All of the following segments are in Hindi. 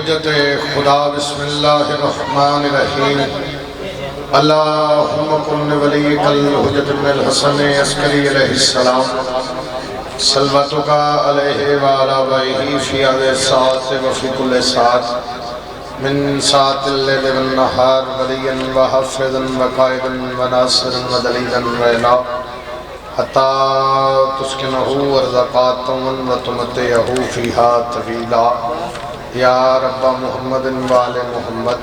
हुज्जत खुदा बिस्मिल्लाहिर्रहमानिर्रहीम अल्लाहुम्मा कुन वलियकल हुज्जत बिल हसन अस्करी अलैहिस्सलाम सल्वतुका अलैहि व अला वही फी आदि सात व फी कुल्ल सात मिन सातिल लैल वन नहार वलियन व हाफिज़न व काइदन व नासिरन व दलीलन व इला हत्ता तुस्किनहु अर्ज़क़ातन व तुमतिहु फ़ीहा तवीला या रब्बा मुहम्मदिन व आले मुहम्मद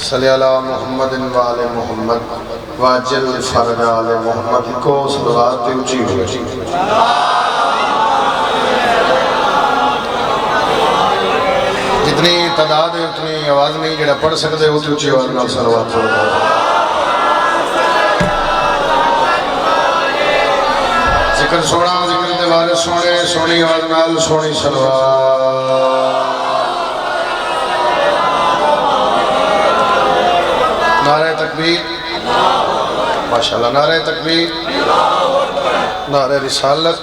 सल्ली अला मुहम्मदिन व आले मुहम्मद वाजिल फरज आले मुहम्मद को सलावत ऊंची हो। जितनी तादाद है उतनी आवाज़ नहीं जरा पढ़ सकते हो तो ऊंची आवाज़ नाल सलावत पढ़ो। जिक्र सोना जिक्र दे वाले सोने सोनी आवाज़ नाल सोनी सलावत। नारे तकबीर माशाअल्लाह, नारे तकबीर, नारे रिसालत,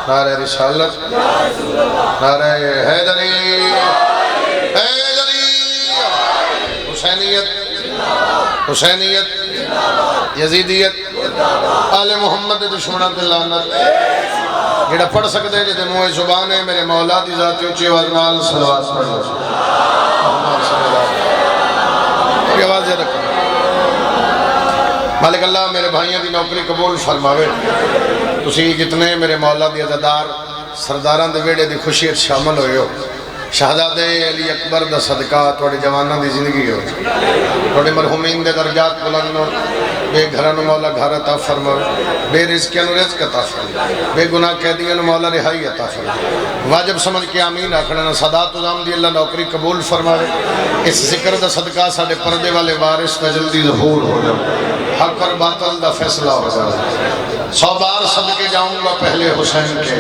नारे रिसालत, नारे हैदरी, हैदरी, हुसैनियत, हुसैनियत, यजीदियत, आले मोहम्मद दुश्मना ते लानत। जेड़ा पढ़ सकते जिहदे मुंह जुबान है मेरे मौला दी ज़ात ऊंची आवाज़ नाल सलावत पढ़ो। आवाज़ रखो। मालिक अल्लाह मेरे भाइयों की नौकरी कबूल फरमावे। तुसी जितने मेरे मौला दी अज़ादार सरदारां दे वेड़े दी खुशी शामिल होए हो, शहजादे अली अकबर दा सदका तुहाडे जवानां दी जिंदगी हो, तुहाडे मरहूमीन दे दर्जात बुलंद हो, बेघरां नूं मौला घर अता फरमावे, बेरिज़्कियां नूं रिज़्क अता फरमावे, बेगुनाह कैदियां नूं मौला रिहाई अता फरमावे। वाजिब समझ के आमीन आखना। सदात उदाम दी अल्लाह नौकरी कबूल फरमावे। इस जिक्र दा सदका साडे पर्दे वाले वारिस दा जल्दी ज़हूर हो जाए, हक और बातिल दा फैसला हो जाए। 100 बार सदके जाऊंगा पहले हुसैन के।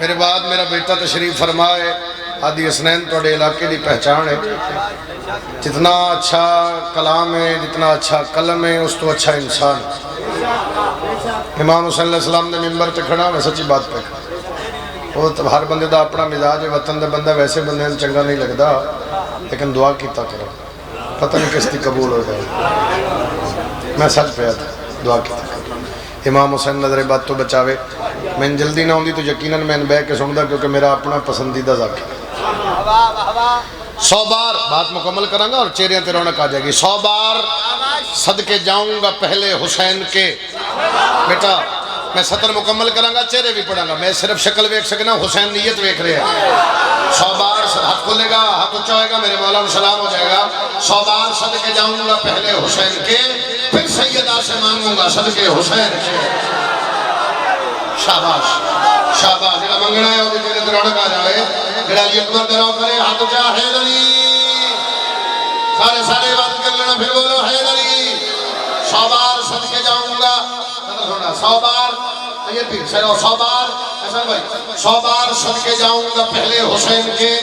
मेरे बाद मेरा बेटा तशरीफ फरमाए। हादी हसनैन तोड़े इलाके की पहचान है। जितना अच्छा कलाम है, जितना अच्छा कलम है, उस तो अच्छा इंसान। इमाम हुसैन अलैहिस्सलाम ने मिंबर ते खड़ा, मैं सच्ची बात पे वो तो हर बंदे का अपना मिजाज है। वतन का बंदा वैसे बंदे चंगा नहीं लगता, लेकिन दुआ कीता करो, पता नहीं किसकी कबूल हो जाए। मैं सच पे दुआ की इमाम हुसैन नजर बात तो बचावे। मैं जल्दी ना आती तो यकीनन मैं बह के सुनता, क्योंकि मेरा अपना पसंदीदा ज़ाकिर। 100 बार बात मुकम्मल करांगा और चेहरे ते रौनक आ जाएगी। 100 बार सदके जाऊंगा पहले हुसैन के। बेटा मैं सतर मुकम्मल करांगा, चेहरे भी पढ़ांगा। मैं सिर्फ शक्ल वेख सकना, हुसैन नीयत वेख रहे हैं। 100 बार हाथ खुलेगा, हाथ ऊंचा होएगा, मेरे मौला को सलाम हो जाएगा। 100 बार सदके जाऊंगा पहले हुसैन के, फिर सैयदा से मांगूंगा सदके हुसैन के। शाबाश शाबाश। जेड़ा मंगना है ओदे चेहरे ते रौनक आ जाए। जेड़ा अली अकबर दा नाम करे हाथ ऊंचा, हैदरी। सारे सारे बात कर लेना, फिर बोलो हैदरी। 100 बार सदके जाऊंगा, 100 बार 100 बार ऐसा भाई 100 बार सदके जाऊंगा पहले हुसैन के,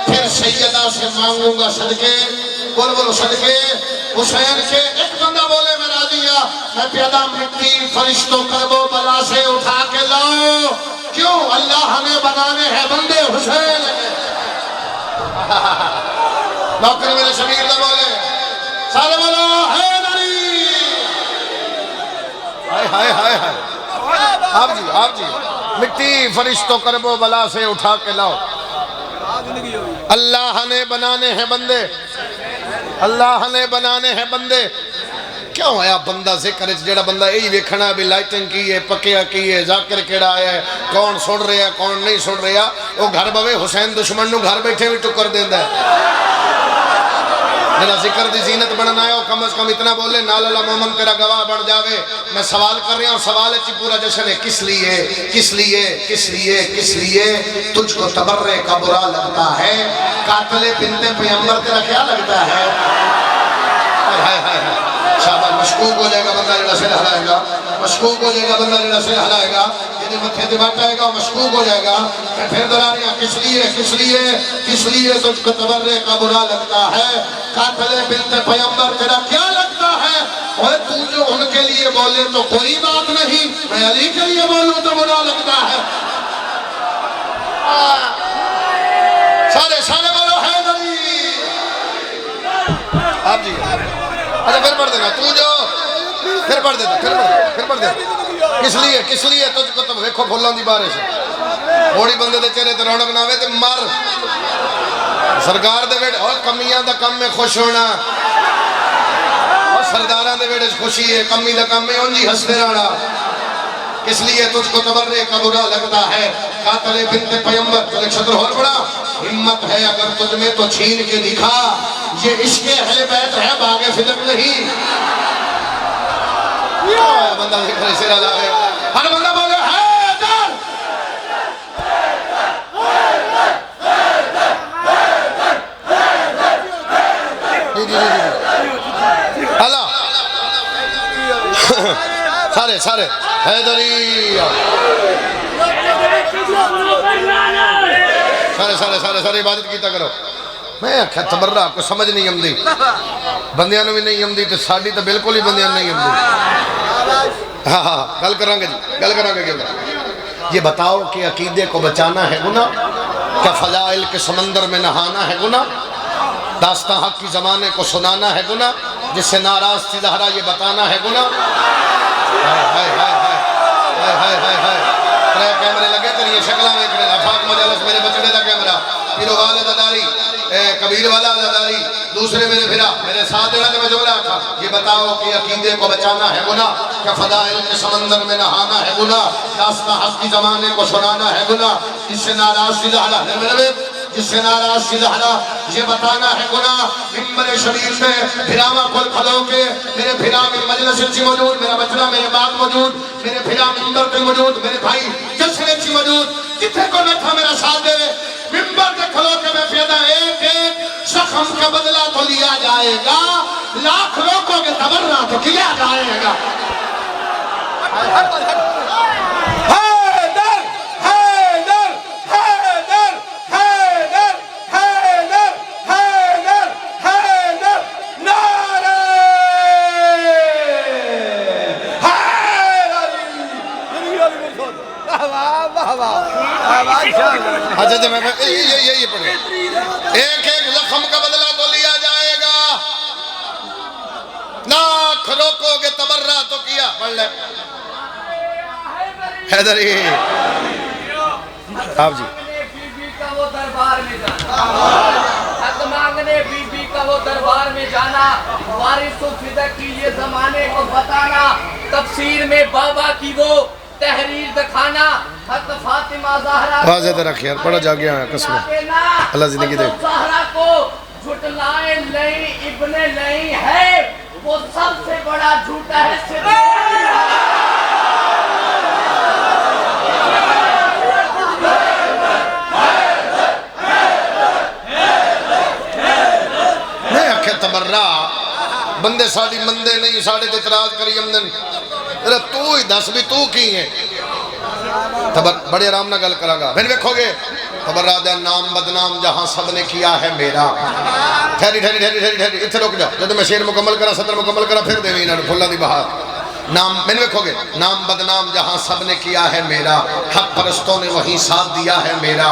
फिर सैयदा से मांगूंगा सदके। बोलो बोलो सदके हुसैन के। एक बंदा बोले मैं राजिया, मैं प्यादा मिट्टी फरिश्तों करबो बला से उठा के लाओ। क्यों? अल्लाह ने बनाने हैं बंदे हुसैन के। नौकर मेरे शबीर ने बोले, सारे बोलो हैदरी। हाय हाय हाय हाय। आप जी मिट्टी फरिश्तों करबो बला से उठा के लाओ। अल्लाह ने बनाने हैं बंदे, अल्लाह ने बनाने हैं बंदे। क्यों आया बंदा जिक्र जेड़ा बंदा यही वेखना भी लाइटिंग की है, पक्या की है, जाकिर केड़ा है, कौन सुन रहा कौन नहीं सुन रहा। वो घर बवे हुसैन दुश्मन नूं घर बैठे भी टुकर देंदा है। जेड़ा जिक्र दी जीनत बनना है वो कम से कम इतना बोले, नाल अल्लाह मोमन तेरा गवाह बन जावे। मैं सवाल कर रहा हूँ, सवाल च पूरा जश्न है। किस लिए किस लिए किस लिए किस लिए तुझको तबर्रे का बुरा लगता है? कातले बिनते पैगंबर तेरा क्या लगता है? हाय हाय हाय। शाबाश। मशकूक हो जाएगा बंदा जेड़ा सिर हिलाएगा, मशकूक हो जाएगा बंदा जेड़ा सिर हिलाएगा, जेदे मत्थे ते बैठा है वो मशकूक हो जाएगा। फिर दोहरानिया, किस लिए किस लिए किस लिए तुझको तबर्रे का बुरा लगता है? कातले बिनते पैगंबर तेरा क्या लगता है? और तू जो उनके लिए बोले तो कोई बात नहीं, मैं अली के लिए बोलूं तो बुरा लगता है। आप जी अच्छा फिर पढ़ देना तू जो फिर पढ़ देता फिर पढ़ दे किस लिए तुझको तो देखो फुल्लों की बारिश थोड़ी बंदे के चेहरे ते रौनक ना आवे ते मर सरकार दे वेड़े और कमियां दा कम में खुश होना और सरदारां दे वेड़े खुशी है कमी दा कम में उंजी हंसते रहना किस लिए तुझको तबर्रे का बुरा लगता है कातले बिनते पैगंबर तो एक शत्रु और बड़ा हिम्मत है अगर तुझ में तो छीन के दिखा ये इश्क़े अहले बैत है बागे फिदक नहीं बंदा सिरा लावे हर बंदा बोले हैदर अल्लाह सारे हैदरिया सारे इबादत कीता करो मैं आख्या तबर्रा को समझ नहीं आती बंदियां भी नहीं आती तो साड़ी तो बिल्कुल ही बंदियां नहीं आती हाँ गल करांगे क्यों ये बताओ कि अकीदे को बचाना है गुना क्या फजाइल के समंदर में नहाना है गुना दास्तां हक की ज़माने को सुनाना है गुना जिससे नाराज थी ज़हरा ये बताना है गुना त्रै कैमरे लगे तेरी शक्ल वेख रहे आफाक मजलिस मेरे बचड़े का कैमरा पीरो वाले दादारी कबीर वाला दादारी दूसरे मेरे फिरा मेरे साथ देना तो मैं जो रहा था ये बताओ कि अकीदे को बचाना है गुना क्या फदाइल के समंदर में नहाना है गुना दास्तां हक की ज़माने को सुनाना है गुना जिससे नाराज थी ज़हरा जिससे नाराज थी ज़हरा ये बताना है गुना मिंबर शरीफ में फिरावा खोल खलो के मेरे फिरा में मजलिस ची मौजूद मेरा बचड़ा मेरे बाप मौजूद मेरे फिरा मिंबर पे मौजूद मेरे भाई जश्न ची मौजूद जिथे को बैठा मेरा साथ दे मिंबर पे खलो के मैं पैदा एक शख्स का बदला तो लिया जाएगा लाख रोकोगे तबर्रा तो किया जाएगा अच्छा मैं ये पढ़ एक जख्म का बदला तो लिया जाएगा लाख रोकोगे तबर्रा तो किया पढ़ ले हैदरी आप जी बीबी का वो दरबार में जाना हक मांगने बीबी का वो दरबार में जाना वारिस फिदक की ये जमाने को बताना तफसीर में बाबा की वो तहरीर दिखाना हक फातिमा ज़हरा वाज़े तो रख यार बड़ा जा गया है कसम अल्लाह जिंदगी दे ज़हरा को झुटलाए नहीं इब्ने नहीं है वो सबसे बड़ा झूठा है मैं आखे तबर्रा बंदे साड़ी मंदे नहीं साढ़े ते इतराज करी हमने अरे तू ही दस भी तू की है बड़े आराम ना गल करांगा फिर देखोगे तबर्रा दा नाम बदनाम जहां सबने किया है मेरा ठहरी इत्थे रुक जा जब मैं शेर मुकम्मल करा सदर मुकम्मल करा फिर देवी इन्होंने फुल्ला दी बहार नाम मैंने देखोगे नाम बदनाम जहां सबने किया है मेरा हक परस्तों ने वहीं साथ दिया है मेरा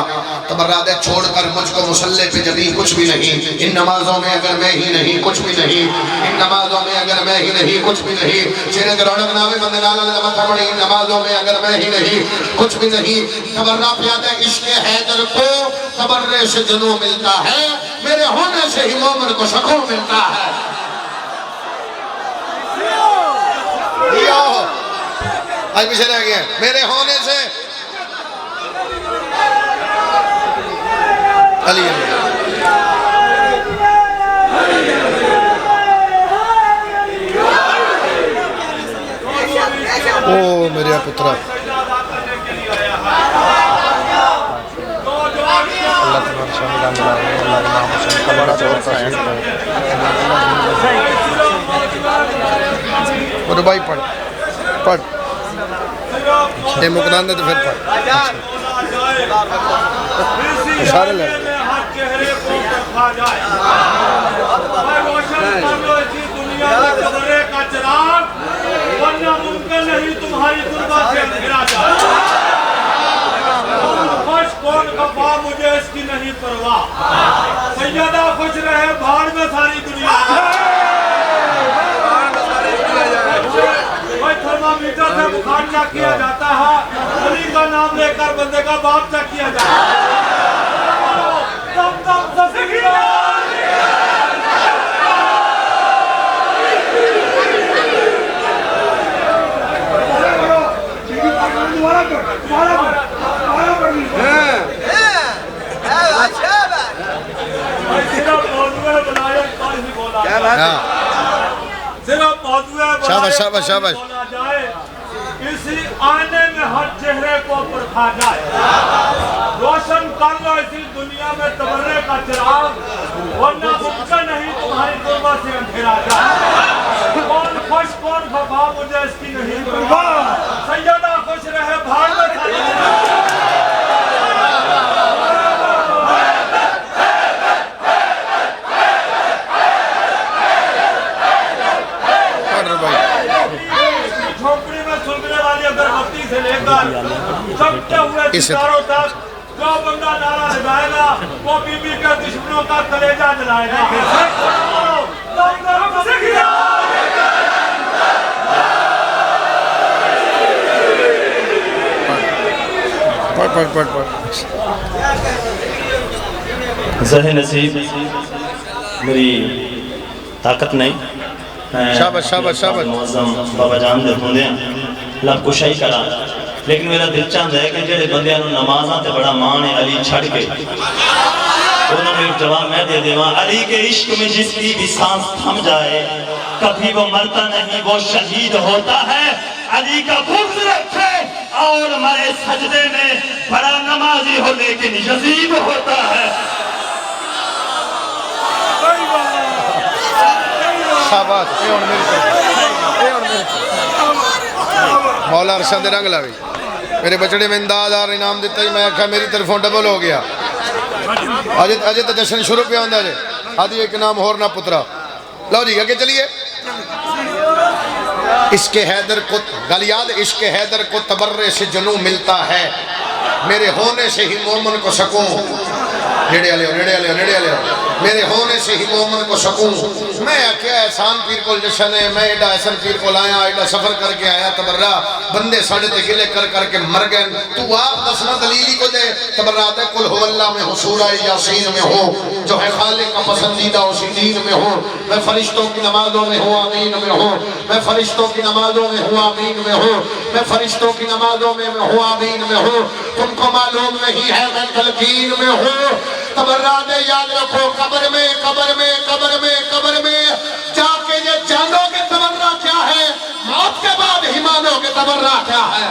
तबर्रा दे छोड़कर मुझको मुसल्ले पे जबी कुछ भी नहीं इन नमाजों में अगर मैं ही नहीं कुछ भी नहीं इन नमाजों में अगर मैं ही नहीं कुछ भी नहीं चेहरे के रौनक नावे बंदे नाल मथा पड़ी इन नमाजों में अगर मैं ही नहीं कुछ भी नहीं तबर्रा प्यादा इश्क़ हैदर को तबर्रे से जुनून मिलता है मेरे होने से ही मोमिन को सुकून मिलता है आज पीछे रह गए मेरे होने से अली ओ मेरे पुत्रा और भाई पढ़ ये मुकदान दे तो फिर पढ़ सारे ले तुम्हारी कौन खफा मुझे इसकी नहीं परवाह सैयदा खुश रहे भाड़ में सारी दुनिया मीटर से बुखार चेक किया जाता है, अली का नाम लेकर बंदे का बाप चेक किया जाता है। दम दम तस्वीर शाबाश शाबाश शाबाश। इसी आने में हर चेहरे को परखा जाए, रोशन कर लो इसी दुनिया में तबर्रे का चिराग, वरना मुमकिन नहीं तुम्हारी दुर्बा से अंधेरा जाए। कौन खुश कौन खफा मुझे इसकी नहीं परवाह, सैयदा खुश रहे भाग में झोंपड़ी में सुलगने वाली अगरबत्ती से लेकर जगते हुए सितारों तक जो बंदा नारा लगाएगा वो बीबी के दुश्मनों का कलेजा जलाएगा। ज़हे नसीब मेरी ताकत नहीं, शाबाश शाबाश शाबाश। बाबा जान दे होंदे लब कुशाई करा, लेकिन मेरा दिल चाहता है कि जेडे बंदे नमाज़ां ते बड़ा मान है अली छड़ के उन्होंने एक जवाब मैं दे देवा। अली के इश्क में जिसकी भी सांस थम जाए कभी वो मरता नहीं, वो शहीद होता है। अली का बुग़्ज़ रखे और मरे सजदे में, बड़ा नमाजी हो लेकिन यज़ीद होता है। शाबाश। मौला अरशद रंग लावी मेरे बचड़े में इंदादार इनाम दिता ही, मैं आख्या मेरी तरफों डबल हो गया। अजे अजे तो जश्न शुरू पे होंदा जे, आदि एक नाम होर ना पुत्रा। लो जी आगे चलिए। इश्क़े हैदर को गल याद, इश्क़े हैदर को तबर्रे से जनू मिलता है, मेरे होने से ही मोमन को सकूं। नेड़े आले नेड़े आले नेड़े आले, मेरे होने से ही मोमन को सकूं। मैं क्या एहसान पीर को जशन है, मैं एडा एहसन पीर को आया, एडा सफर करके आया तबर्रा, बंदे साढ़े ते गिले कर करके मर गए। तू आप दसना दलीली को दे। तबर्रा दे कुल हुवल्लाह में हो, सूरा यासीन में हो, जो है खालिक का पसंदीदा उसी दीन में हो। मैं फरिश्तों की नमाजों में हूँ आमीन में हूँ, मैं फरिश्तों की नमाजों में हूँ आमीन में हूँ, मैं फरिश्तों की नमाजों में हूँ आमीन में हूँ। तुमको मालूम नहीं है मैं तलकीन में हूँ। तबर्रा दे याद रखो, कब्र में कब्र में कब्र में कब्र में जाके ये जानोगे तबर्रा क्या है, मौत के बाद ही मानोगे तबर्रा क्या है।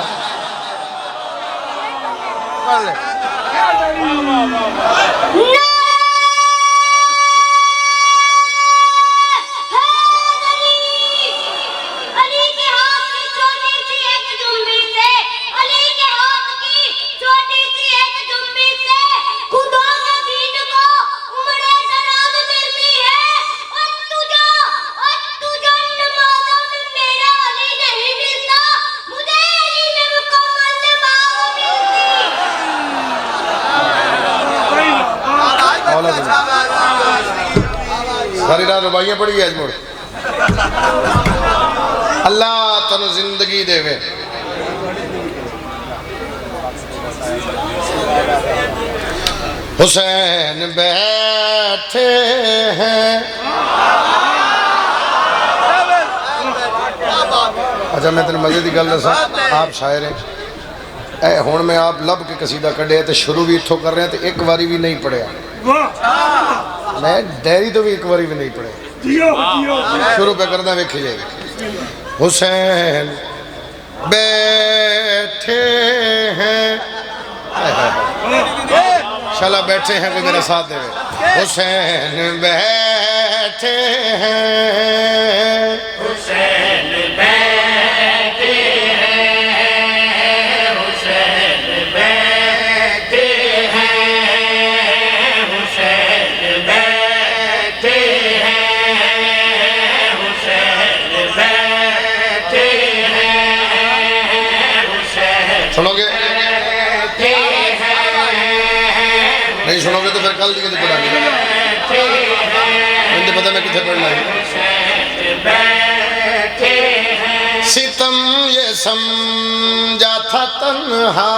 सारी रात रुबाइयां पड़ गई अजमोड़। अल्लाह तनु जिंदगी देवे। हुसैन बैठे हैं। अच्छा मैं तेन मजे की गल दसा, आप शायर हैं, हुण मैं आप लब के कसीदा कढ़िया तो शुरू भी इत्थों कर रहे हैं, तो एक बारी भी नहीं पढ़िया। मैं डेयरी तो भी एक बारी भी नहीं पढ़े, शुरू पे करना वेखी जाएगी। हुसैन बैठे हैं, शाला बैठे हैं, कोई मेरा साथ देवे। हुसैन बैठे हैं, हुसैन बैठे हैं, हुसैन बैठे हैं, हुसैन बैठे हैं, हुसैन बैठे हैं, हुसैन। सुनोगे? नहीं सुनोगे तो फिर कल दिखे तो पढ़ाएंगे। मुझे पता मैं कितने पढ़ना है। सितम ये समझा था तन्हा,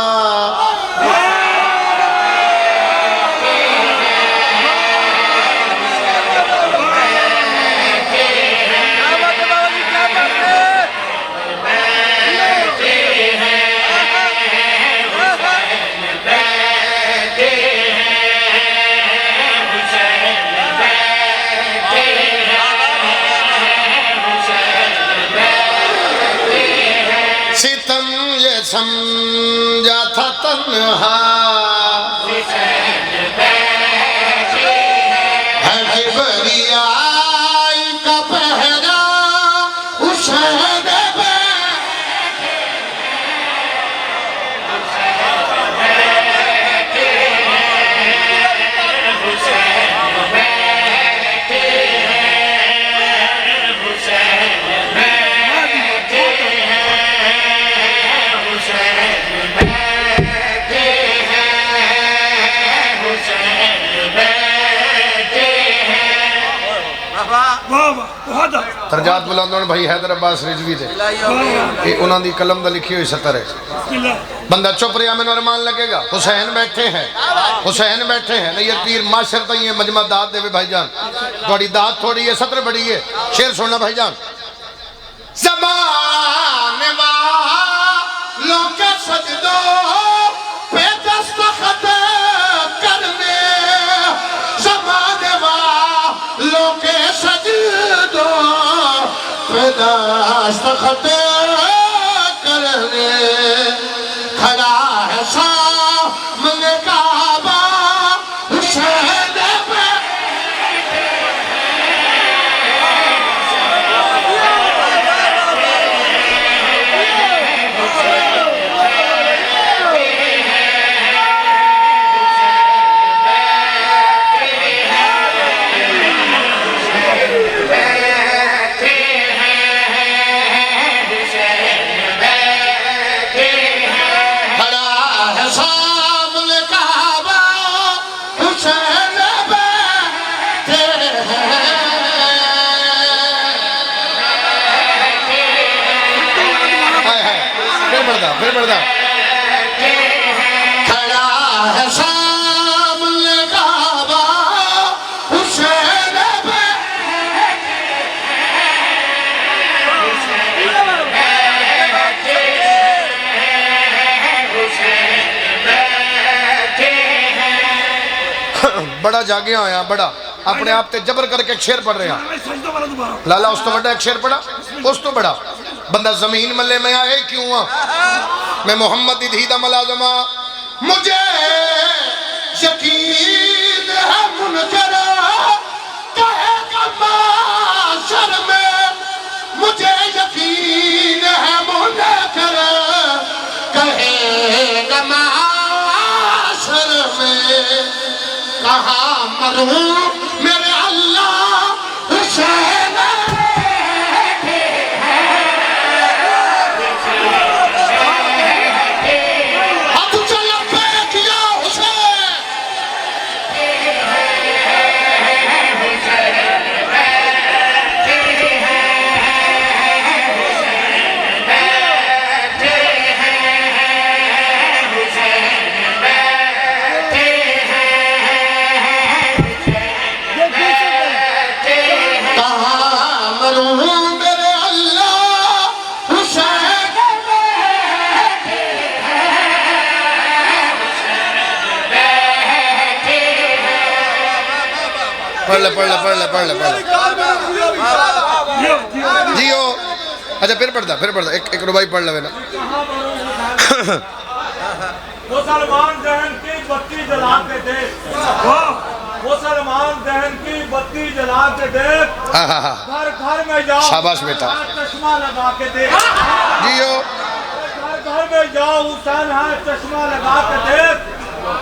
सितम ये समझा था तन्हा, है किबरियाई का पहरा हुसैन तरजात बुलंदन भाई हैदर अब्बास रिजवी थे, ये उन्होंने दी कलम दा लिखी हुई सतर है। बंदा चुप रहा मैंने अरमान लगेगा। हुसैन बैठे हैं, हुसैन बैठे हैं, नहीं पीर माशर तई है मजमा दात देवे भाईजान, थोड़ी दात थोड़ी है सतर बड़ी है। शेर सुनना भाईजान। ज़बान वालों के सजदों पे दस्तखत करने, ज़बान वालों के सजदों पे दस्तखत करने, खड़ा है सामने काबा हुसैन पे। फिर बढ़ता खड़ा है सामने काबा हुसैन पे, बड़ा जागे आया, बड़ा अपने आप ते जबर करके एक शेर पढ़ रहे हैं। लाला उस तो बड़ा एक शेर पढ़ा, उस तो बड़ा बंदा जमीन मल्ले में आए क्यों आ? मैं मोहम्मद दी दा मलाजमा, मुझे यकीन है मुनकर कहेगा माशर में, मुझे यकीन है मुनकर कहेगा माशर में, कहाँ मरूं मेरे अल्लाह हुसैन। पढ़ ले जियो। अच्छा फिर पढ़ता एक रुबाई पढ़ ले ना। मुसलमान दहन की बत्ती जला के देख, मुसलमान दहन की बत्ती जला के देख, घर घर में जाओ, शाबाश बेटा, चश्मा लगा के देख जियो। घर में जाओ हुसैन है चश्मा लगा के देख,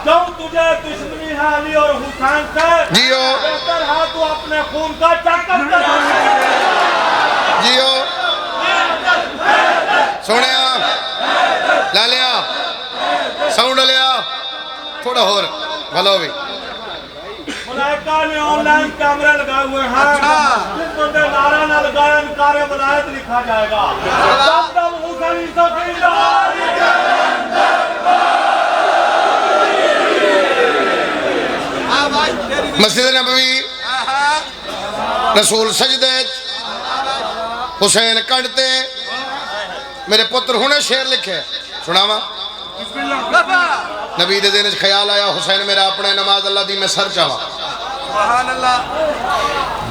क्यों तुझे दुश्मनी है अली और हुसैन से, जियो। बेहतर है तू अपने खून का चक्कर करा जियो। सोने ला लिया साउंड लिया थोड़ा होर भलो भी मलाइका ने ऑनलाइन कैमरे लगाए हुए हैं। जिस बंदे नारा ना लगाया इनकारे वलायत लिखा जाएगा। तब हुसैन ज़कीदार के मस्जिद नबवी रसूल सजदे हुसैन कटते मेरे पुत्र हुने शेर लिखे सुनावा नबी दे दिन ख्याल आया हुसैन मेरा अपने नमाज अल्लाह दी मैं सर चावा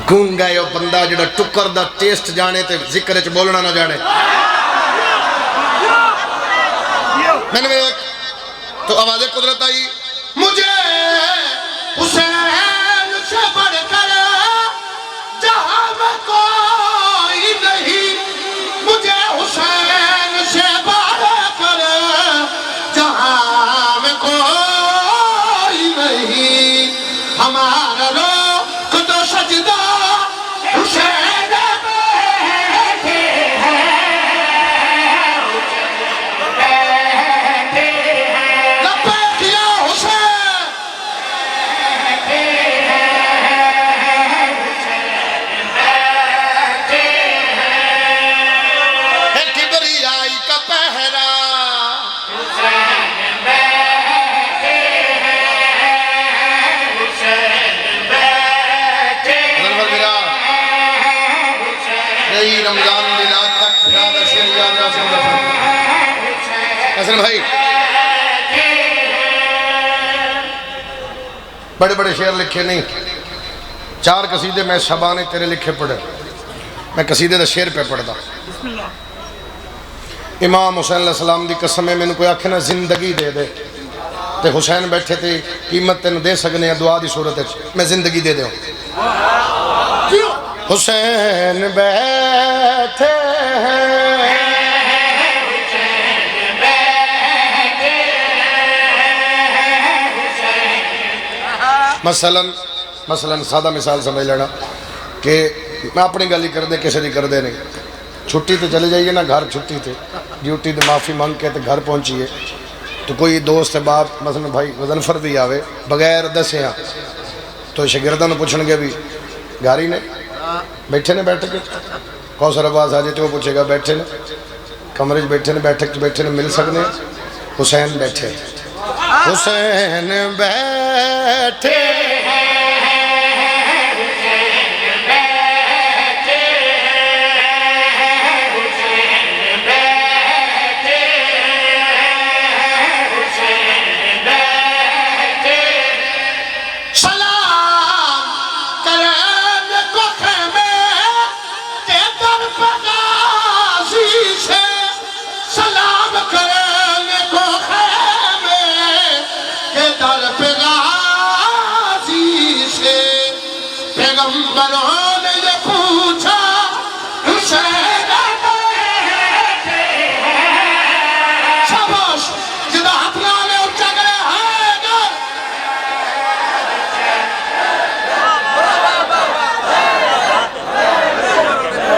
गूंगा यो बंदा जो टुकर दा टेस्ट जाने ते जिक्र च बोलना ना जाने मैंने तो आवाज़ कुदरत आई मुझे हुसैन से बढ़कर जहां में कोई नहीं मुझे हुसैन से बढ़कर जहां में कोई नहीं हमारा रोक दो सजदा हुसैन रमजान की रात तक याद शेर याद हसन भाई बड़े बड़े शेर लिखे नहीं 4 कसीदे मैं शबाने तेरे लिखे पढ़े मैं कसीदे का शेर पे पढ़दा इमाम हुसैन सलाम की कसम है मैंने कोई आखे ना जिंदगी दे दे ते हुसैन बैठे थे कीमत तेन दे सकने दुआ की सूरत मैं जिंदगी दे दूँ हुसैन बैठे हैं मसलन सादा मिसाल समझ लेना कि मैं अपनी गल ही कर दे किसी की करते नहीं छुट्टी तो चले जाइए ना घर छुट्टी थे ड्यूटी तो माफ़ी मांग के तो घर पहुँचिए तो कोई दोस्त बाप मसलन भाई गजनफर भी आवे बगैर दसिया तो शागिर्दां नूं पुछणगे भी घर ही ने बैठे ने बैठक कौसर आवाज आ जाए तो वो पूछेगा बैठे ने कमरे बैठे ने बैठक बैठे ने मिल सकते हुसैन बैठे हुसैन बैठे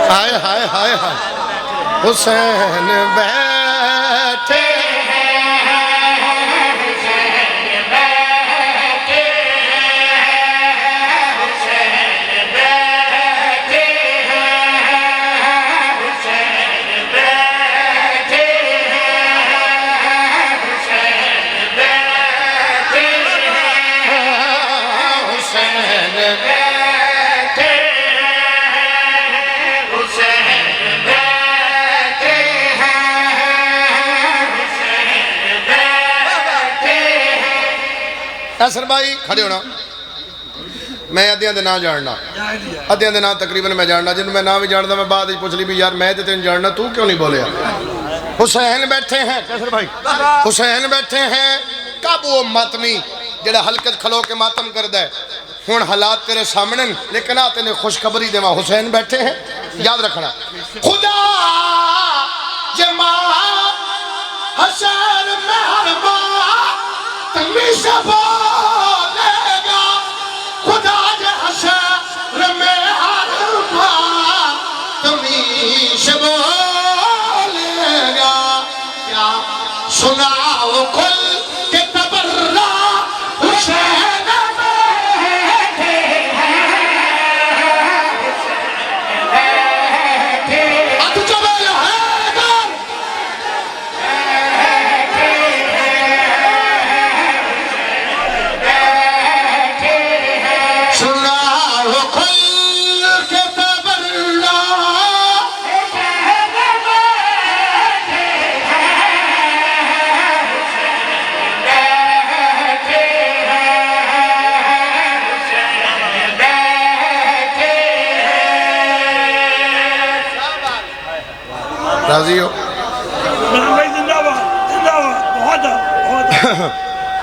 हाय हाय हाय हाय हुसैन बैठे असर भाई खड़े होना मैं अद्धियां दे ना जानना अद्धियां दे ना तकरीबन मैं जानना जिन्होंने मैं ना भी जानता मैं बाद पूछ ली भी यार मैं तो तेन जानना तू क्यों नहीं बोलिया हुसैन बैठे हैं कसर भाई हुसैन बैठे हैं कब वो मातमी जेड़ा हलकत खलो के मातम करदा है हुण हालात तेरे सामने लेकिन आ तेने खुशखबरी देवा हुसैन बैठे हैं याद रखना खुदा जे मां हसन मेहरबा तमीशा बोलेगा खुदा जे हसन मेहरबा तमीशा बोलेगा क्या सुनाओ खुल के तबर्रा हुसैन बैठे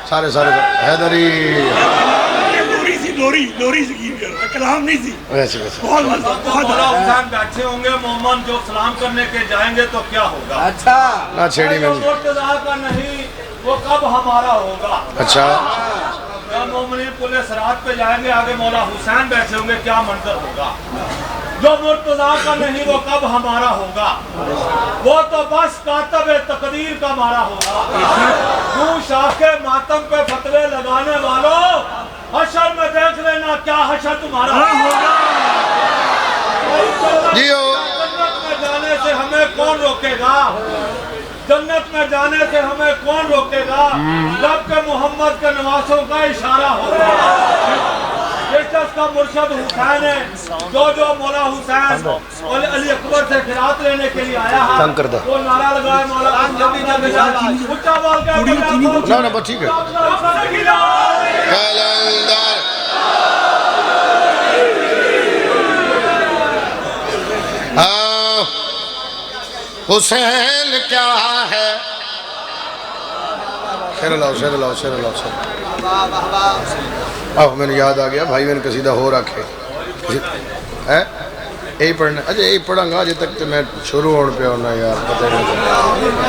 सारे सारे हैदरी लोरी सी कलाम नहीं थी। वैसे वैसे बहुत मजा, बहुत मौला हुसैन बैठे होंगे मोमन जो सलाम करने के जाएंगे तो क्या होगा? अच्छा ना छेड़ी जो में। मुर्तजा का नहीं वो कब हमारा होगा? अच्छा जब मोमिन पुलिस रात पे जाएंगे आगे मौला हुसैन बैठे होंगे क्या मंजर होगा? जो मुर्तजा का नहीं वो कब हमारा होगा? वो तो बस कातब तकदीर का मारा होगा। तू शाखे मातम पे फतवे लगाने वालों हशर में देख लेना क्या हशर तुम्हारा होगा। जियो जन्नत में जाने से हमें कौन रोकेगा? जन्नत में जाने से हमें कौन रोकेगा? जबकि मोहम्मद के नवासों का इशारा होगा। का मुर्शद हुसैन है जो मौला हुसैन और अली अकबर से खिरात लेने के लिए आया है वो नारा लगाए मौला ऊंचा बोल के ना बस ठीक है। कलंदर हुसैन क्या है? शेर लाओ शेर लाओ शेर लाओ शेर। आहो मैंने याद आ गया भाई मैंने कसीदा हो रखे है यही पढ़ना। अच्छा यही पढ़ांगा अजे तक तो मैं शुरू होने पे होना यार पता ही नहीं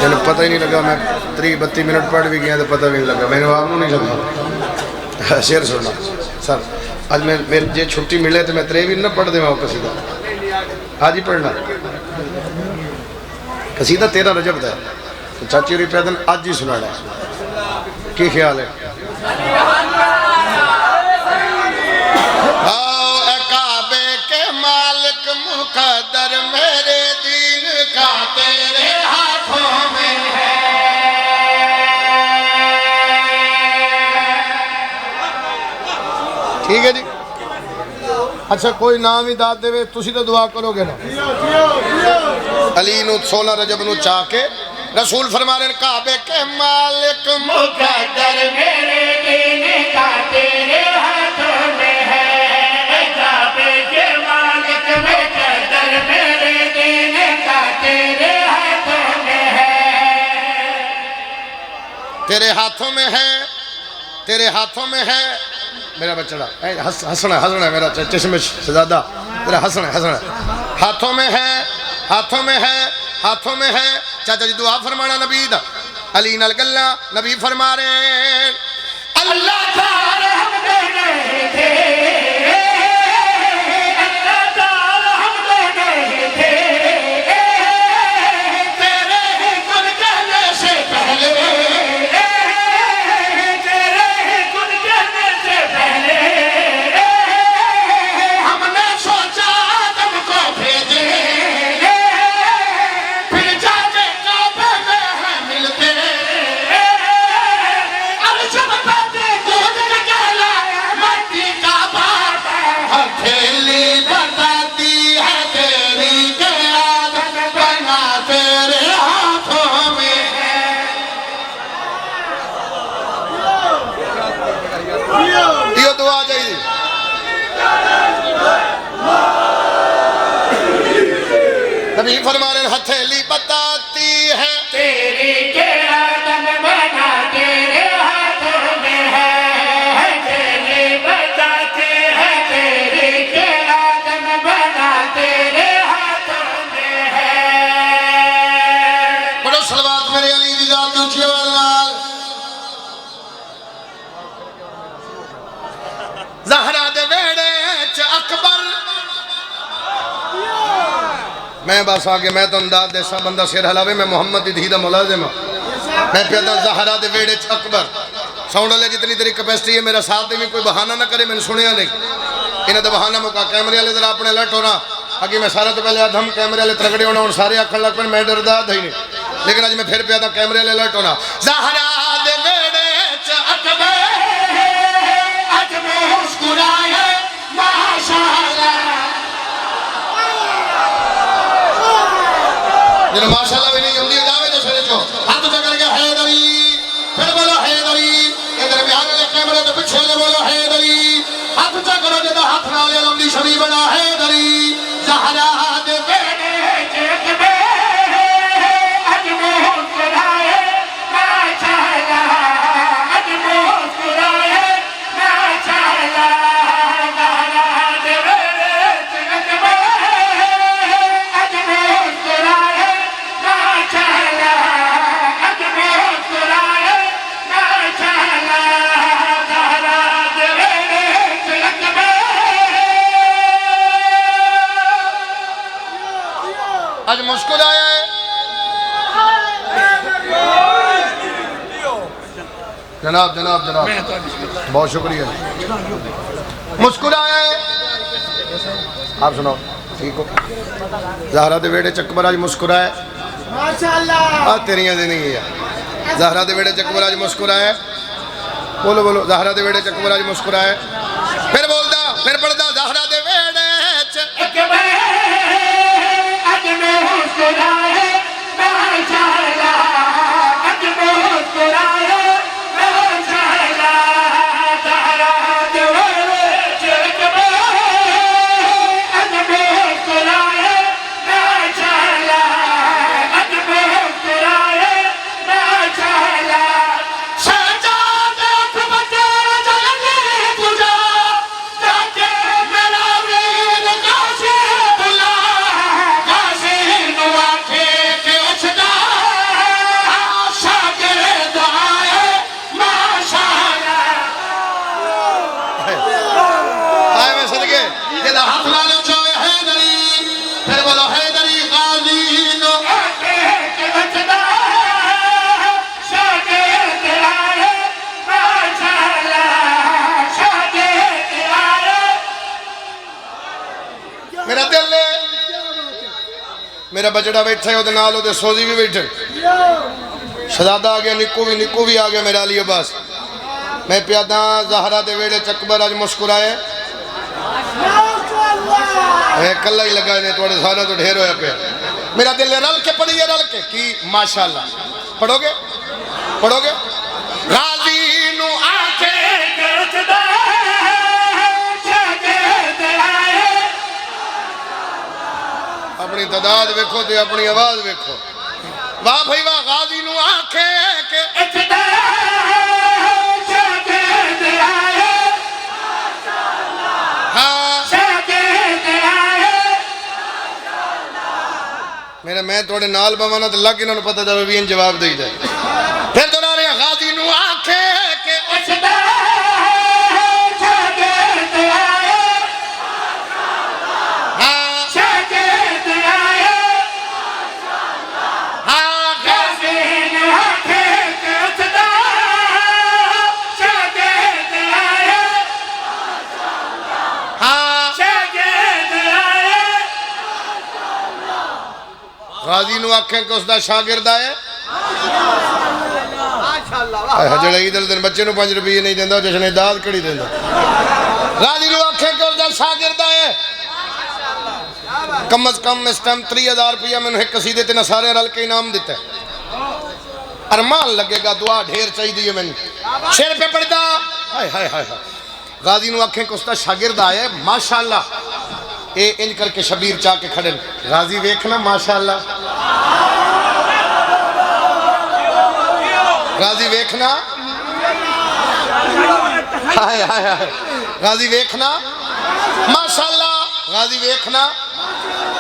मैंने पता ही नहीं लगा। मैं 30-32 मिनट पढ़ भी गया तो पता भी नहीं लगा। मैंने आपको नहीं सुना शेर सुनना सर। आज मैं मेरे जे छुट्टी मिले तो मैं 3 भी ना पढ़ देवा कसीदा आज ही पढ़ना। कसीदा 13 रजब का तो चाची होरी पैदल आज ही सुनाना की ख्याल है? काबे के मालिक मुकद्दर मेरे दीन का तेरे हाथों में है। ठीक है जी। अच्छा कोई नाम ही दाद देवे तुसी तो दुआ करोगे ना। अली नु 16 रजब नु चाह के रसूल फरमा रहे काबे के मालिक मुकद्दर मेरे दीन का तेरे हाथों में है। काबे के मालिक मुकद्दर मेरे दीन का तेरे हाथों में है। तेरे हाथों में है तेरे हाथों में है मेरा बच्चा। हंसना हंसना मेरा चश्मे शहजादा तेरा हंसना हंसना। हाथों में है हाथों में है हाथों में है। चाचा जी दुआ फरमाना नबी दा अली नाल गल्ला नबी फरमा रहे अल्लाह ताला हम नहीं थे अल्लाह ताला हम नहीं थे तेरे गुण गाने से पहले तेरे गुण गाने से पहले हमने सोचा तुमको भेजे नबी फरमा रहे हथेली बताती है तेरी के आदम बना तेरे हाथों में है। हथेली बताती है तेरी के आदम बना तेरे हाथों में है। बड़ो सलवात मेरे अली दी जात ऊंची आवाज नाल। ज़हरा दे वेड़े च अकबर मैं बस आगे मैं तो अंदाज देसा बंदा सिर हलावे मैं मोहम्मद दी धी दा मुलाजिम मैं पैदा ज़हरा दे वेड़े च अकबर साउंड वाले जितनी तेरी कैपेसिटी है मेरा साथ दे भी कोई बहाना ना करे। मैंने सुनिया नहीं इन्हें तो बहाना मुका कैमरे वाले जरा अपने अलर्ट होना। अगे मैं सारे तो पहले आधम कैमरे वाले तगड़े होना और सारे आखन लग पे मैं डरदा ही नहीं लेकिन आज मैं फिर पैदा कैमरे वाले अलर्ट होना। ज़हरा दे वेड़े च अकबर आज मुस्कुराए माशाअल्लाह जिन्हें माशाअल्लाह भी नहीं जल्दी जावे तो सरे चो हाथ उठा करके हैदरी फिर बोलो हैदरी इधर बिहार वाले कैमरे तो पीछे वाले बोलो हैदरी हाथ उठा करो जदा हाथ ना ले लंबी छवि बना हैदरी ज़हरा दे बेटे अकबर आज मुस्कुराए माशाअल्लाह आज आज मुस्कुराया है। जनाब जनाब जनाब बहुत शुक्रिया। मुस्कुराया है। आप सुनाओ ठीक हो? ज़हरा दे वेड़े चकबर आज मुस्कुराया माशाअल्लाह। तेरियां दे नहीं है। ज़हरा दे वेड़े चकबर आज मुस्कुराया। बोलो बोलो ज़हरा दे वेड़े चकबर आज मुस्कुराया। फिर बोलदा फिर पढ़दा ज़हरा दे वेड़े चकबर आज मुस्कुराया माशाअल्लाह। आज मुस्कुराया माशाअल्लाह। ज़हरा दे वेड़े चकबर आज मुस्कुराया माशाअल्लाह। आज मुस्कुराया माशाअल्लाह। शहजादा अकबर जलने तुझा जाके मेरा वीर काशी बुला। काशी नु आखे के उछदा शागिर्द आए माशाअल्लाह। आए मैं सदके जेदा हाथ ला लो चाहे हैदरी। फिर बोलो हैदरी गाजी नु आखे के उछदा शागिर्द आए माशाअल्लाह। शागिर्द आए। मेरा दिल है मेरा बजड़ा बैठा है ओदे नाल ओदे सोजी भी बैठे। शहजादा आ गया निक्कू भी आ गया मेरा अली अब्बास। मैं प्यादा ज़हरा दे वेड़े चकबर आज मुस्कुराए। कला ही लगा ने थोड़े सारे तो ढेर होया पे। मेरा दिल है रल के पढ़िए रल के की माशाअल्लाह। पढ़ोगे पढ़ोगे गाजी नु आके करचदा शागिर्द आए। अपनी तादाद वेखो ते अपनी आवाज वेखो। वाह भाई वाह। गाजी नु आखे के इचदा शागिर्द आए। हाँ शागिर्द आए। मेरा मैं थोड़े नाल बवाना तो लग इन्होंने पता जावे भी इन जवाब दे दे। फिर दोहरा रहे गाजी नु आखे के इचदा शागिर्द आए। हाँ शागिर्द आए। हाँ गाजी नु आखे के इचदा शागिर्द आए। हाँ शागिर्द आए। गाजी नु आखे कि उसका शागिर्द आए। जड़ा ईद दिन बच्चे को 5 रुपये नहीं देता जश्न दाद कड़ी देता। गाजी नु आखे कि उसका शागिर्द आए। कम अज कम इस टाइम 30,000 रुपया मैंने एक कसीदे ते सारे रल के इनाम दिता है। अरमान लगेगा दुआ ढेर चाहिए मैंने। शेर पे पढ़दा हाय हाय हाय। गाजी नु आखे कि उसका शागिर्द आए माशाअल्लाह। ए इंज करके शबीर चाह के खड़े गाजी वेखना माशाअल्लाह। गाजी वेखना हाय हाय हाय। गाजी वेखना माशाअल्लाह। गाजी वेखना।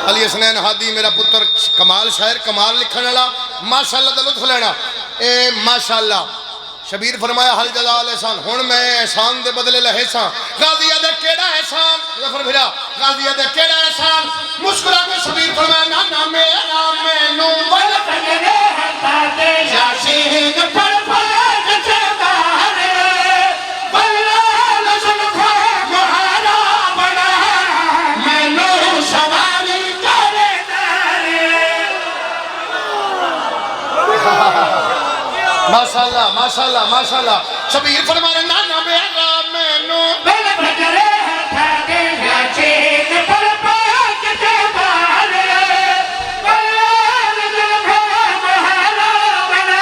अली हसनैन हादी मेरा पुत्र कमाल शायर कमाल लिखने वाला माशाअल्लाह दा लुत्फ लेना। ए माशाअल्लाह। शबीर फरमाया हल जज़ाल एहसान। हुण मैं एहसान दे बदले लहे सा। गाजिया दे केड़ा एहसान जफर फिरा। गाजिया दे केड़ा एहसान। मुस्कुरा के शबीर फरमाया नाना मेरा मैनू वल फजरे हता दे यासीन पढ़ पढ़ के बारे बल्ला लजन खा महारा बना मैनू सवारी करे तारे। माशाअल्लाह माशाअल्लाह माशाअल्लाह। शबीर फरमा रहे नाना मेरा मैनू वल फजरे हता दे यासीन पढ़ पढ़ के बारे बल्ला लजन खा महारा बना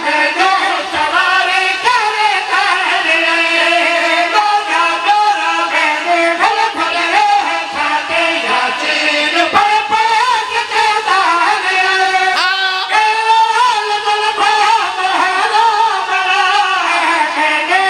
मैनू सवारी करे तारे। मोगा मोरा मैनू वल फजरे हता दे यासीन पढ़ पढ़ के बारे बल्ला लजन खा महारा बना मैनू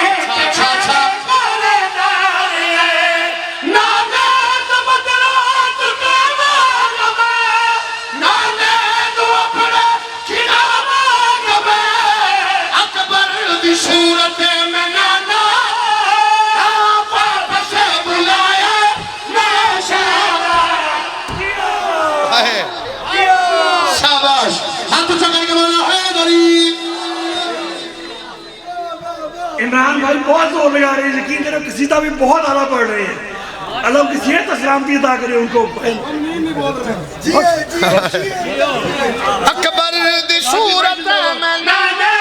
भाई बहुत जोर लगा रहे हैं, यकीन करो कसीदा भी बहुत आला पढ़ रहे हैं। अल्लाह की सेहत सलामती अदा करे उनको। अकबर दी सूरत में नाना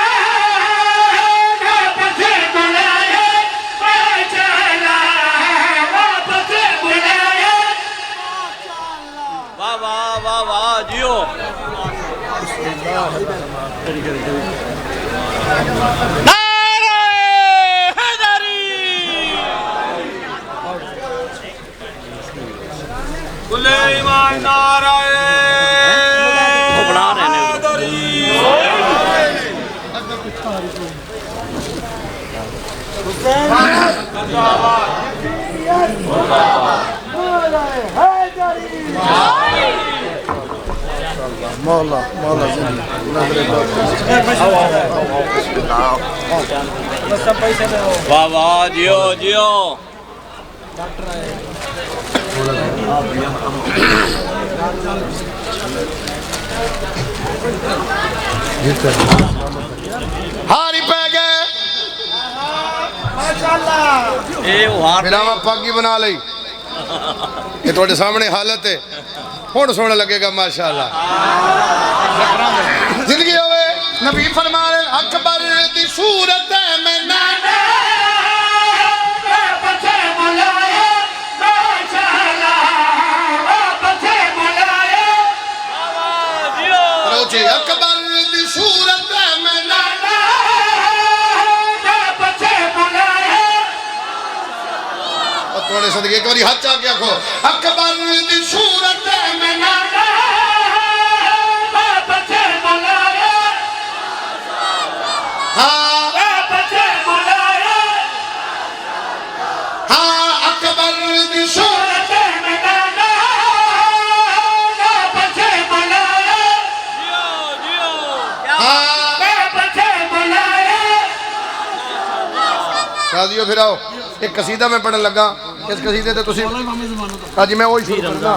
वाह वाह वाह वाह जियो। सुलेमान नाराए बना रहे हैं मौला मौला वाह वाह जियो जियो। हारी पै गए मेरा पग ही बना ली। ये थोड़े सामने हालत है, हुण सोना लगेगा माशाअल्लाह। जिंदगी होवे नबी फरमाए अकबर दी सूरत में नाना अकबर दी सूरत में नाना थोड़े सदके एक बारी हाथ आके आखो अकबर दी सूरत में नाना हाँ हाँ अकबर दी सूरत में नाना शादियों फिर आओ एक कसीदा मैं पढ़न लगा। इस कसीदे ते तुसी हाँ जी मैं वही शुरू करना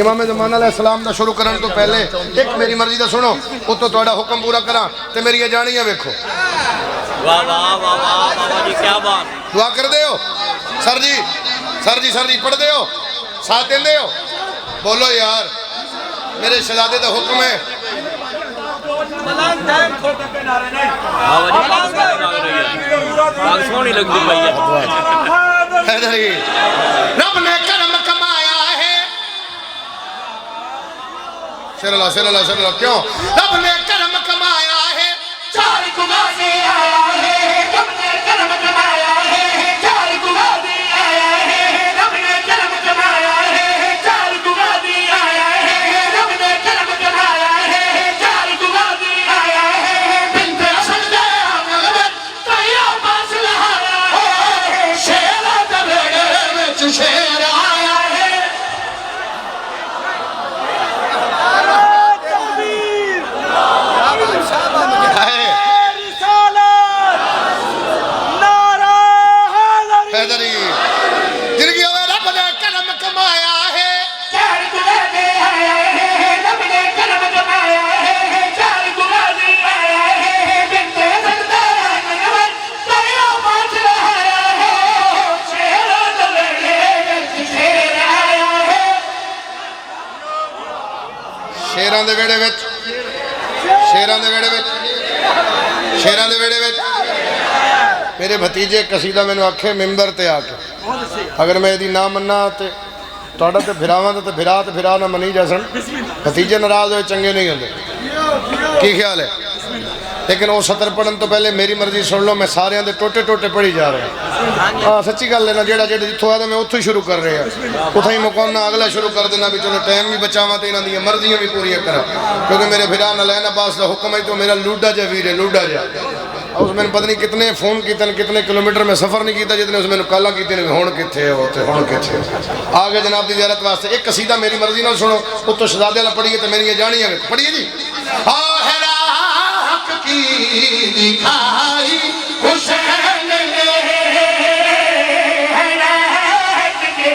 इमाम ज़माना अलैहिस्सलाम दा शुरू करने तो पहले एक मेरी मर्जी दा सुनो उतो तुहाडा हुक्म पूरा करा ते मेरी जानियां वेखो। वाह वाह वाह वाह जी क्या बात। दुआ कर दे हो सर जी सर जी सर जी पढ़ दे हो साथ देंदे हो बोलो यार मेरे शहजादे दा हुक्म है। सोनी लगती भैया रब ने करम कमाया है शेरला शेरला शेरला क्यों रब ने करम कमाया है चार गुना से आया है रब ने करम कमाया है चार गुना से आया है रब ने करम कमाया है चार गुना से आया है रब ने करम कमाया है चार गुना से आया है बिंद सजदा मगरब तैया पास लहाया है शेरा दबेड़े विच शेर आया है। जिंदगी में रब ने करम कमाया है चार गुना से आया है रब ने करम कमाया है चार गुना से आया है बिंद सजदा मगरब तैया पास लहाया है शेरा दबेड़े विच शेर आया है। शेरां दे वेड़े विच शेरां दे वेड़े विच शेरां दे वेड़े विच मेरे भतीजे कसीदा मैंने आखे मिंबर ते आके अगर मैं यदि ना मन्ना तो तुहाडा ते फिरावां ते फिरा ना मनी जासन भतीजे नाराज होए चंगे नहीं होंदे की ख्याल है। लेकिन वो सतर पढ़न तो पहले मेरी मर्जी सुन लो मैं सारियां दे टोटे टोटे पढ़ी जा रहा हाँ सच्ची गल है ना जेड़ा जेड़ा जिथों आया मैं उत्थों ही शुरू कर रहा उथों ही मुकाना अगला शुरू कर देना भी चलो टाइम भी बचावा तो इन्हों दी मर्जियां भी पूरी करा क्योंकि मेरे फिरा नलैन अब्बास का हुक्म है तो मेरा लूडा जा वीर है लूडा जा उस मैंने पता नहीं कितने फोन किए कितने किलोमीटर में सफ़र नहीं किया जितने उस मैंने काला की हुण कित्थे हो ते हुण कित्थे आ गए जनाब की ज़ियारत वास्ते। एक कसीदा मेरी मर्जी ना सुनो उत्तों शहजादे वाला पढ़िए तो मेरी जानियां पढ़िए जी की दिखाई हुसैन ने हैरात के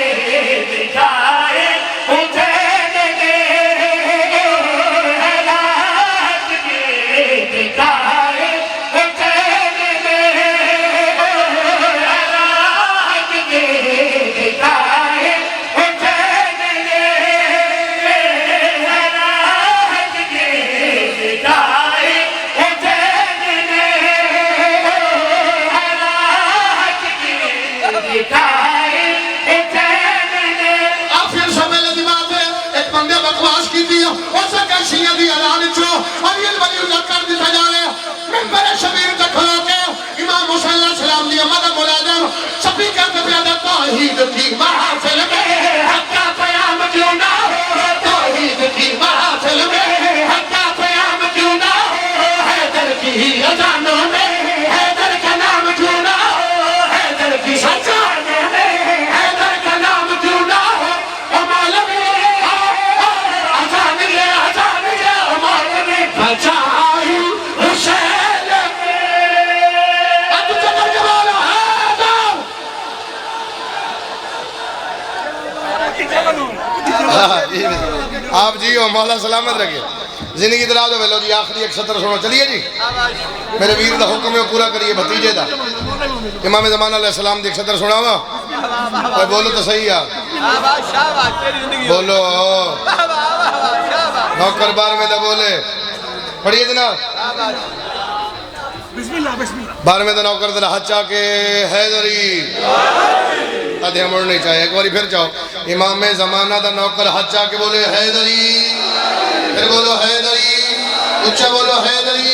दिखाए हुसैन ने हैरात के दिखाए हुसैन ने फिर समय की बात है एक बंदे बकवास की थी उस कैशिया की ऐलान चो अली वली कर दिया जाए मिंबर शबीर तक खलो के इमाम हुसैन सलाम दी अम्मा दा मुलाजम सभी कहते प्यादा तौहीद की महफिल में हक्का क़याम क्यों ना हो तौहीद की महफिल में हक्का क़याम क्यों ना हो हैदर की अजानों में हैदर का नाम क्यों ना हो हैदर की अजानों में हैदर का नाम क्यों ना हो अमाल में अजान ये अमाल में बचाई हुसैन आप जी हो मौला सलामत रखे जिंदगी दराज हो लो जी आखिरी एक सत्र सुनो चलिए जी मेरे वीर का हुक्म है पूरा करिए भतीजे का इमाम ज़मान अलैहि सलाम दी एक सत्र सुनावा और बोलो तो सही यार बोलो नौकर बार में तो बोले पढ़िए जनाब बार में तो नौकर तेरा हाथ चा के हैदरी आधे मुड़ नहीं चाहे एक बार फिर चाहो इमाम ज़माना दा नौकर हाथ चा के बोले हैदरी फिर बोलो हैदरी ऊंचा बोलो हैदरी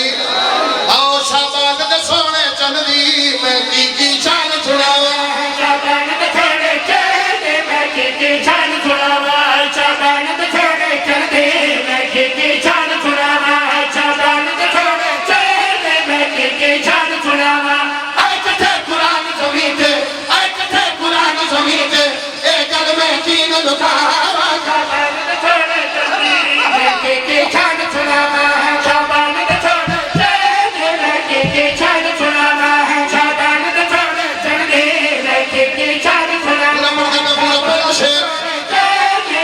आओ शाबान दे सोने चंदी मैं की शान छुड़ावा शाबान दे सोने चंदी मैं की शान छुड़ावा शाबान दे सोने चंदी मैं की शान छुड़ावा शाबान दे सोने चंदी मैं की शान छुड़ावा आए कथे कुरान समीते आए कथे कुरान समीते एक गल में कीन लुकावा शाबान दे सोने चंदी मैं की शान छुड़ावा शाबान दे सोने चंदी मैं की शान छुड़ावा शाबान दे सोने चंदी मैं की शान छुड़ावा मर्द में पूरा पहला शेर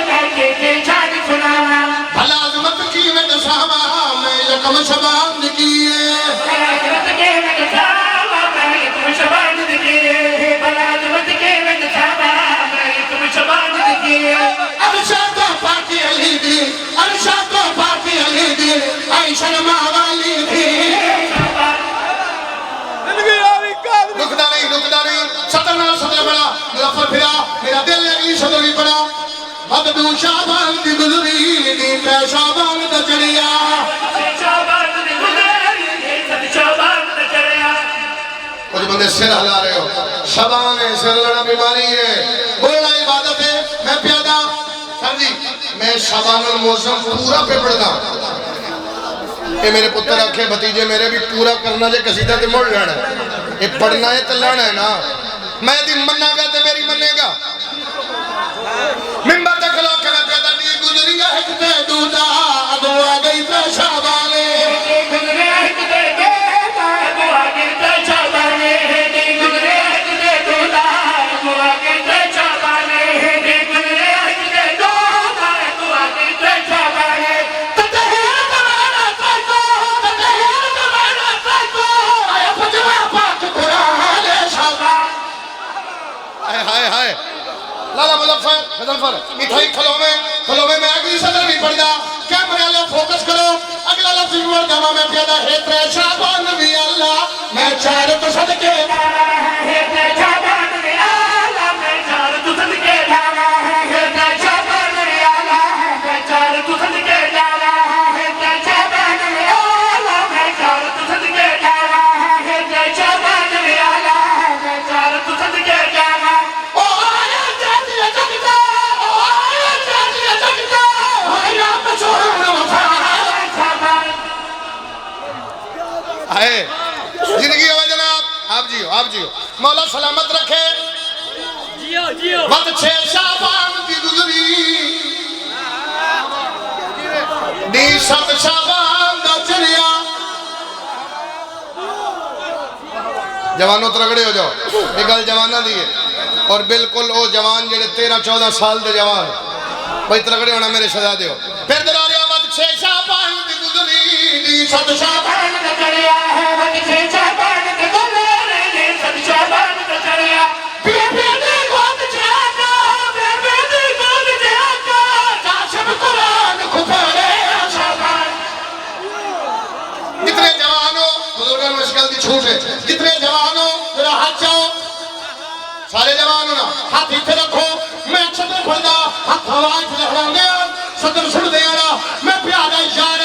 मैं की शान छुड़ावा भला अजमत की में दसावा मैं यकम शबान किए अजमत के में दसावा मैं यकम शबान किए भला अजमत के में दसावा मैं यकम शबान किए अरशद तो पाकी अली दी अरशद तो पाकी अली दी आई शर्मा वाली थी रुकदा नहीं सतर नाल सतर बड़ा मेरा फर फिरा मेरा दिल अगली सतर भी पड़ा अब तू शाबान दी गुजरी नी ते शाबान दा चढ़िया शाबान दी गुजरी नी ते शाबान दा चढ़िया कुछ बंदे सिर हिला रहे हो शाबान है सिर हिलाना बीमारी है बोलना इबादत है मैं प्यादा सर जी मैं शाबानुल मौसम पूरा पे पढ़दा ये मेरे पुत्र आखे भतीजे मेरे भी पूरा करना जे कसीदा ते मुड़ लेना ये पढ़ना है तो लेना है ना मैं दी मन्नागा ते मेरी मन्नेगा मिंबर तक खलो के मैं प्यादा दी गुजरी है कि दूदा अदो आ गई ते शाबाने गुजरी है कि दूदा अदो आ गई ते शाबाने गुजरी है कि दूदा अदो आ गई ते शाबाने गुजरी है कि दूदा अदो आ गई ते शाबाने ततहर तमाना तको ततहर तमाना तको आया फजवा पाक कुरान शाबान हाय हाय हाय लाला मुजफ्फर मिठाई खलोवे में अगली सदर भी पड़ जा कैमरे वाले फोकस करो अगला लफ्ज भी जमा में प्यादा है त्रे शाबान भी अल्लाह मैं चार तो सदके है त्रे शाबान भी अल्लाह मैं चार तो सदके है त्रे शाबान भी अल्लाह मैं चार तो सदके है त्रे शाबान भी अल्लाह मैं चार तो सदके है त्रे शाबान भी अल्लाह मैं चार तो सदके जिंदगी हो जनाब आप जियो मौला सलामत रखे जियो जियो वक्त 6 शाबान की गुजरी दी 7 शाबान दा चढ़िया जवानों तरगड़े हो जाओ ये गल जवाना दी है और बिल्कुल वो जवान जेडे 13-14 साल दे जवान भाई तरगड़े होना मेरे शहजादे हो फिर दरारिया वक्त 6 शाबान की गुजरी दी 7 शाबान दा चढ़िया है वक्त 6 शाबान की गुजरी दी 7 शाबान दा चढ़िया बेबे दी गोद जागा बेबे दी गोद जागा काशिफ कुरान खुफरे शाबान जितने जवान हो बुजुर्गों में इस गल दी छूट है जितने जवान हो जरा हाथ जाओ सारे जवान होना हाथ इत्थे रखो मैं अक्षत खुलदा हाथ हवा च लहरांदे सदर सुनदे आना मैं प्यादा इशारा